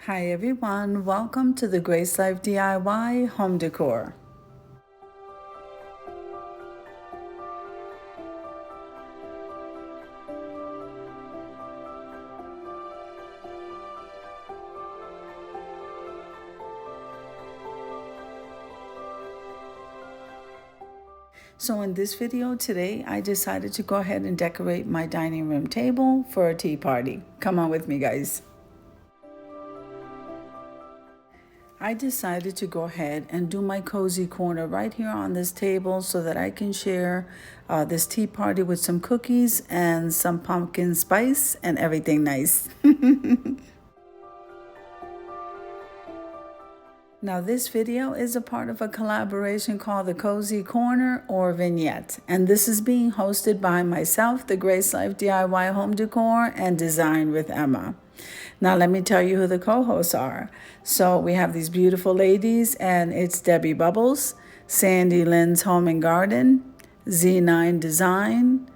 Hi everyone, welcome to the Grace Life DIY Home Decor. So in this video today, I decided to go ahead and decorate my dining room table for a tea party. Come on with me, guys. I decided to go ahead and do my cozy corner right here on this table so that I can share this tea party with some cookies and some pumpkin spice and everything nice. Now this video is a part of a collaboration called the Cozy Corner or Vignette, and this is being hosted by myself, the Grace Life DIY Home Decor, and Design with Emma. Now let me tell you who the co-hosts are. So we have these beautiful ladies, and it's Debbie Bubbles, Sandy Lynn's Home and Garden, Z9 Design,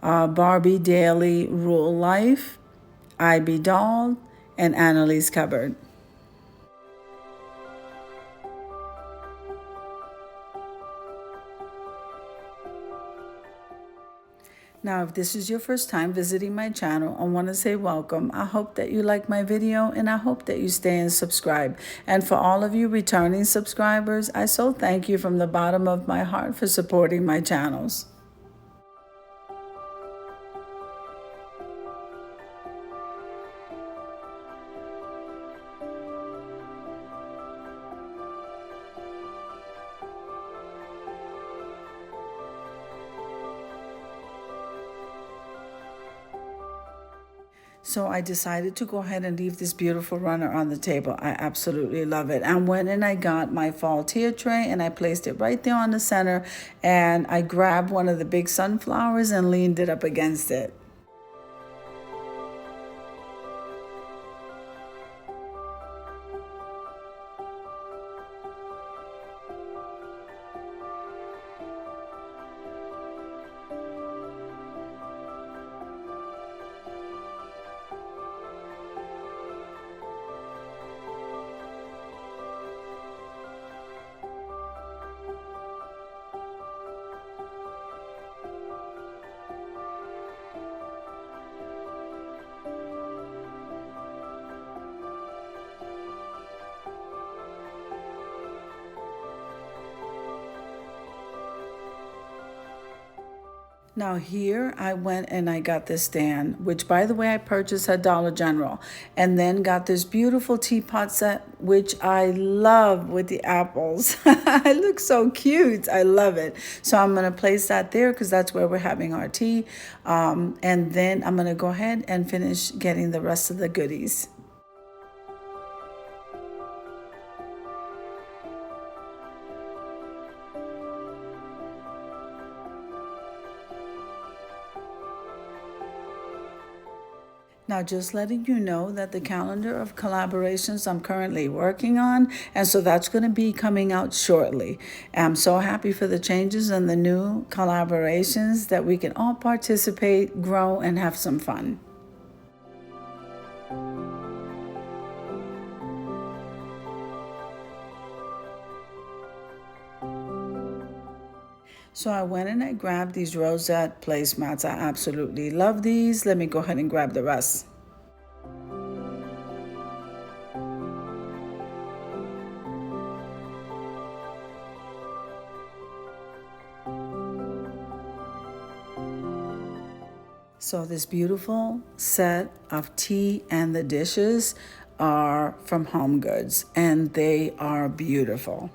Barbie Daily Rule Life, IB Doll, and Annalise Cupboard. Now, if this is your first time visiting my channel, I want to say welcome. I hope that you like my video and I hope that you stay and subscribe. And for all of you returning subscribers, I so thank you from the bottom of my heart for supporting my channels. So I decided to go ahead and leave this beautiful runner on the table. I absolutely love it. I went and I got my fall tier tray and I placed it right there on the center, and I grabbed one of the big sunflowers and leaned it up against it. Now here I went and I got this stand, which by the way I purchased at Dollar General, and then got this beautiful teapot set, which I love with the apples. It looks so cute. I love it. So I'm going to place that there because that's where we're having our tea. And then I'm going to go ahead and finish getting the rest of the goodies. Now, just letting you know that the calendar of collaborations I'm currently working on, and so that's going to be coming out shortly. I'm so happy for the changes and the new collaborations that we can all participate, grow, and have some fun. So I went and I grabbed these rosette placemats. I absolutely love these. Let me go ahead and grab the rest. So this beautiful set of tea and the dishes are from Home Goods, and they are beautiful.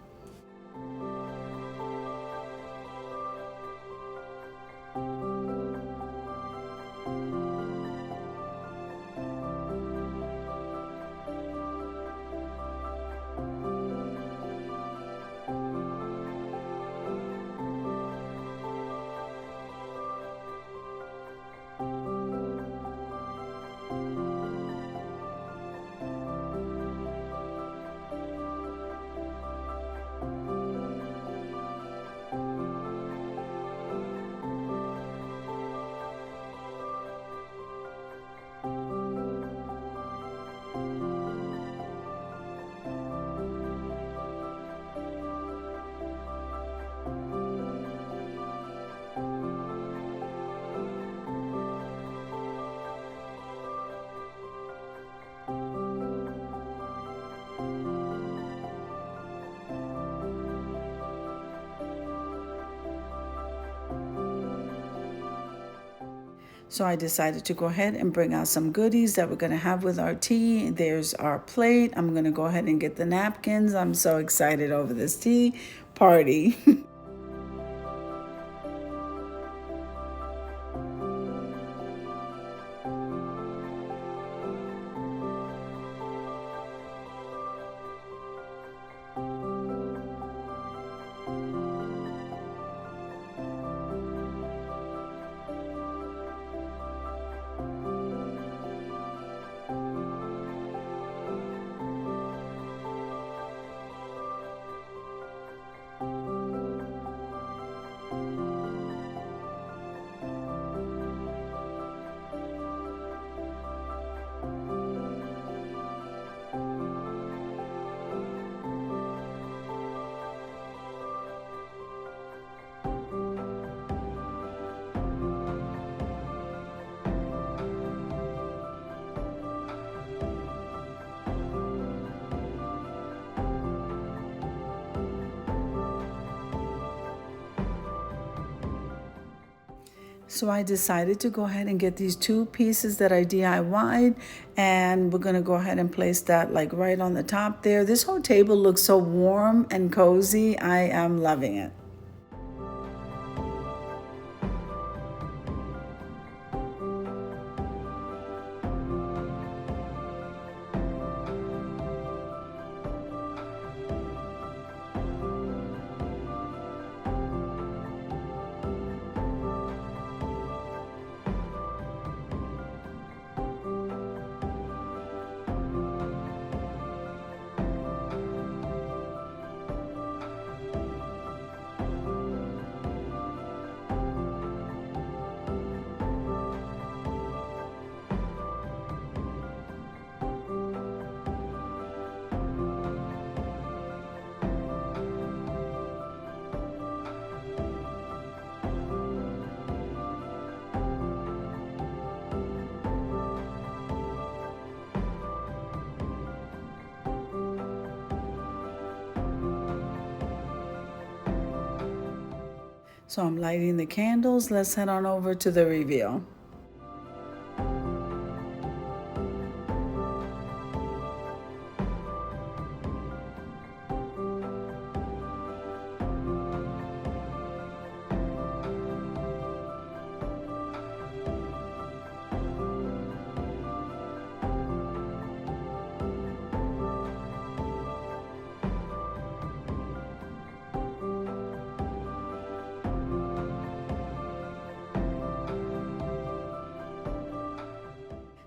So I decided to go ahead and bring out some goodies that we're going to have with our tea. There's our plate. I'm going to go ahead and get the napkins. I'm so excited over this tea party. So I decided to go ahead and get these 2 pieces that I DIY'd, and we're going to go ahead and place that like right on the top there. This whole table looks so warm and cozy. I am loving it. So I'm lighting the candles. Let's head on over to the reveal.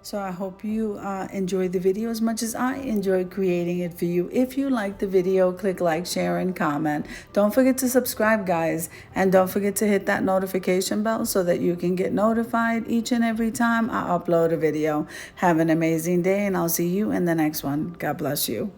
So I hope you enjoyed the video as much as I enjoyed creating it for you. If you liked the video, click like, share, and comment. Don't forget to subscribe, guys. And don't forget to hit that notification bell so that you can get notified each and every time I upload a video. Have an amazing day, and I'll see you in the next one. God bless you.